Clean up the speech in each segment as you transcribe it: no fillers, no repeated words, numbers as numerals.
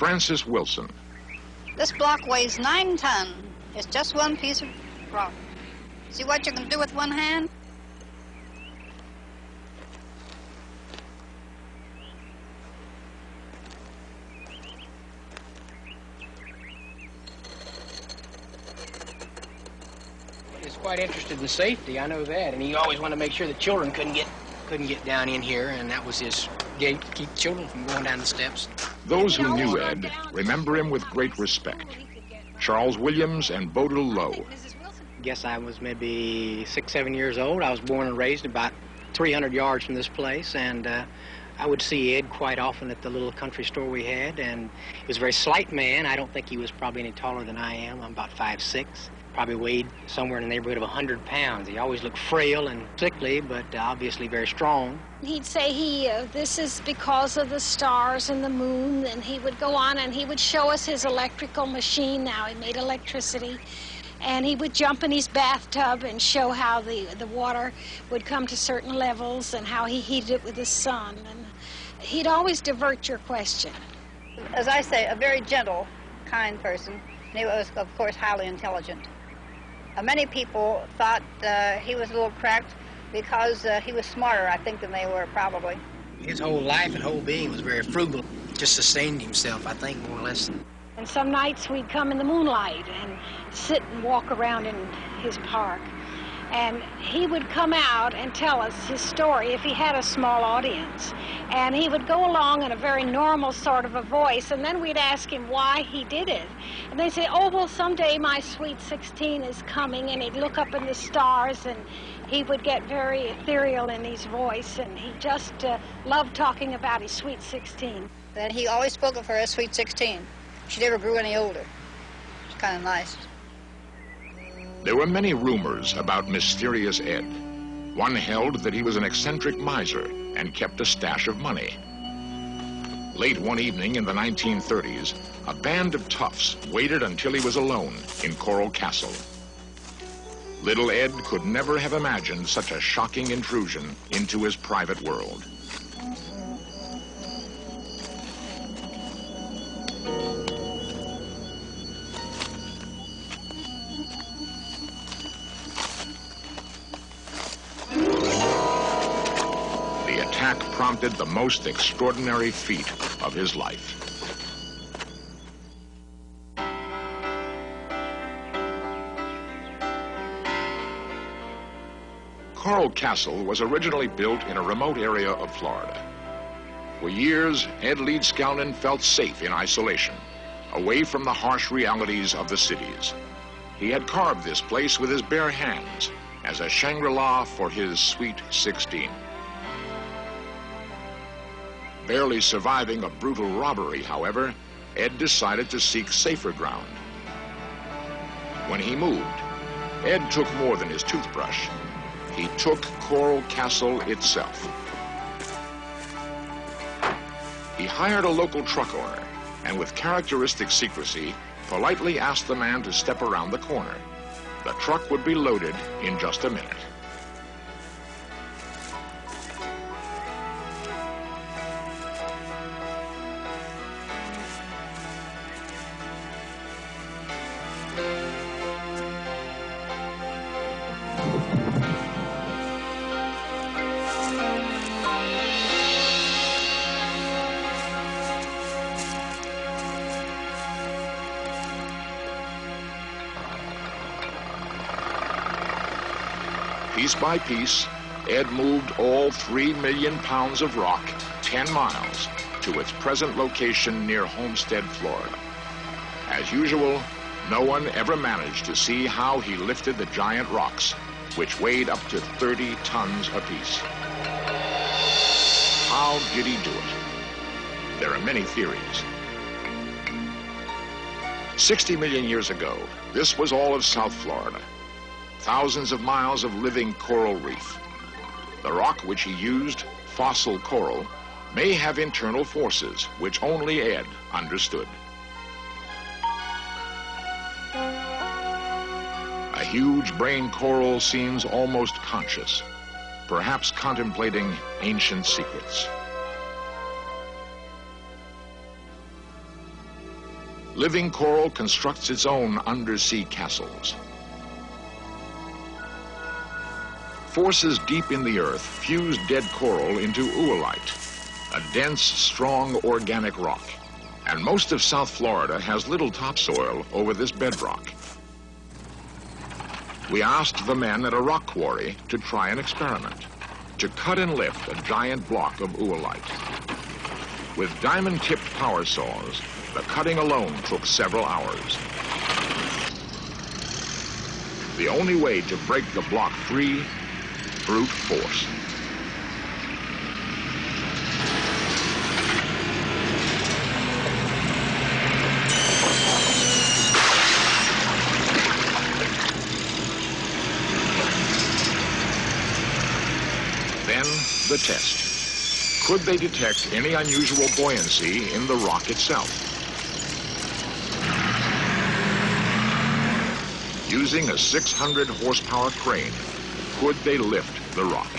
Frances Wilson. This block weighs 9 tons. It's just one piece of rock. See what you can do with one hand? He's quite interested in safety, I know that, and he always wanted to make sure the children couldn't get down in here, and that was his gate to keep children from going down the steps. Those who knew Ed remember him with great respect. Charles Williams and Bodil Lowe. I guess I was maybe 6, 7 years old. I was born and raised about 300 yards from this place, and I would see Ed quite often at the little country store we had, and he was a very slight man. I don't think he was probably any taller than I am. I'm about 5'6". Probably weighed somewhere in the neighborhood of 100 pounds. He always looked frail and sickly, but obviously very strong. He'd say this is because of the stars and the moon, and he would go on and he would show us his electrical machine. Now he made electricity, and he would jump in his bathtub and show how the water would come to certain levels and how he heated it with the sun. And he'd always divert your question. As I say, a very gentle, kind person. And he was, of course, highly intelligent. Many people thought he was a little cracked because he was smarter, I think, than they were, probably. His whole life and whole being was very frugal. Just sustained himself, I think, more or less. And some nights we'd come in the moonlight and sit and walk around in his park. And he would come out and tell us his story if he had a small audience. And he would go along in a very normal sort of a voice, and then we'd ask him why he did it. And they'd say, oh, well, someday my sweet 16 is coming, and he'd look up in the stars, and he would get very ethereal in his voice, and he just loved talking about his sweet 16. Then he always spoke of her as sweet 16. She never grew any older. It's kind of nice. There were many rumors about mysterious Ed. One held that he was an eccentric miser and kept a stash of money. Late one evening in the 1930s, a band of toughs waited until he was alone in Coral Castle. Little Ed could never have imagined such a shocking intrusion into his private world. Prompted the most extraordinary feat of his life. Coral Castle was originally built in a remote area of Florida. For years, Ed Leedskalnin felt safe in isolation, away from the harsh realities of the cities. He had carved this place with his bare hands as a Shangri-La for his sweet 16. Barely surviving a brutal robbery, however, Ed decided to seek safer ground. When he moved, Ed took more than his toothbrush. He took Coral Castle itself. He hired a local truck owner, and with characteristic secrecy, politely asked the man to step around the corner. The truck would be loaded in just a minute. Piece by piece, Ed moved all 3 million pounds of rock 10 miles to its present location near Homestead, Florida. As usual, no one ever managed to see how he lifted the giant rocks, which weighed up to 30 tons apiece. How did he do it? There are many theories. 60 million years ago, this was all of South Florida. Thousands of miles of living coral reef. The rock which he used, fossil coral, may have internal forces which only Ed understood. A huge brain coral seems almost conscious, perhaps contemplating ancient secrets. living coral constructs its own undersea castles. Forces deep in the earth fuse dead coral into oolite, a dense, strong organic rock. And most of South Florida has little topsoil over this bedrock. We asked the men at a rock quarry to try an experiment, to cut and lift a giant block of oolite. With diamond-tipped power saws, the cutting alone took several hours. The only way to break the block free, brute force. Then the test. Could they detect any unusual buoyancy in the rock itself? Using a 600 horsepower crane, could they lift the rock?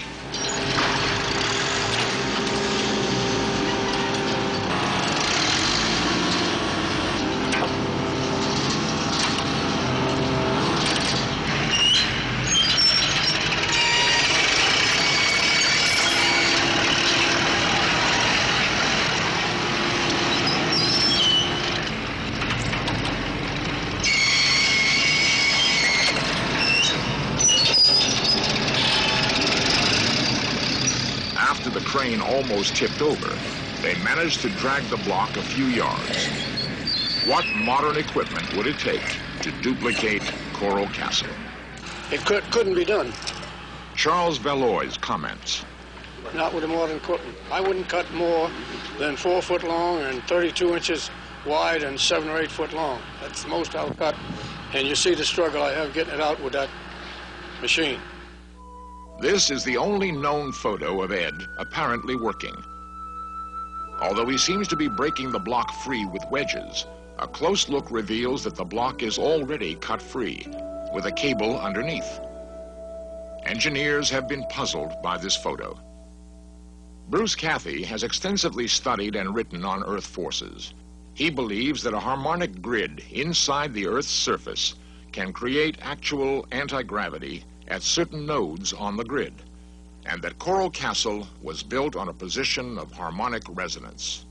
After the crane almost tipped over, they managed to drag the block a few yards. What modern equipment would it take to duplicate Coral Castle? It couldn't be done. Charles Valois comments. Not with the modern equipment. I wouldn't cut more than 4 foot long and 32 inches wide and 7 or 8 foot long. That's the most I'll cut. And you see the struggle I have getting it out with that machine. This is the only known photo of Ed apparently working. Although he seems to be breaking the block free with wedges, a close look reveals that the block is already cut free, with a cable underneath. Engineers have been puzzled by this photo. Bruce Cathy has extensively studied and written on Earth forces. He believes that a harmonic grid inside the Earth's surface can create actual anti-gravity at certain nodes on the grid, and that Coral Castle was built on a position of harmonic resonance.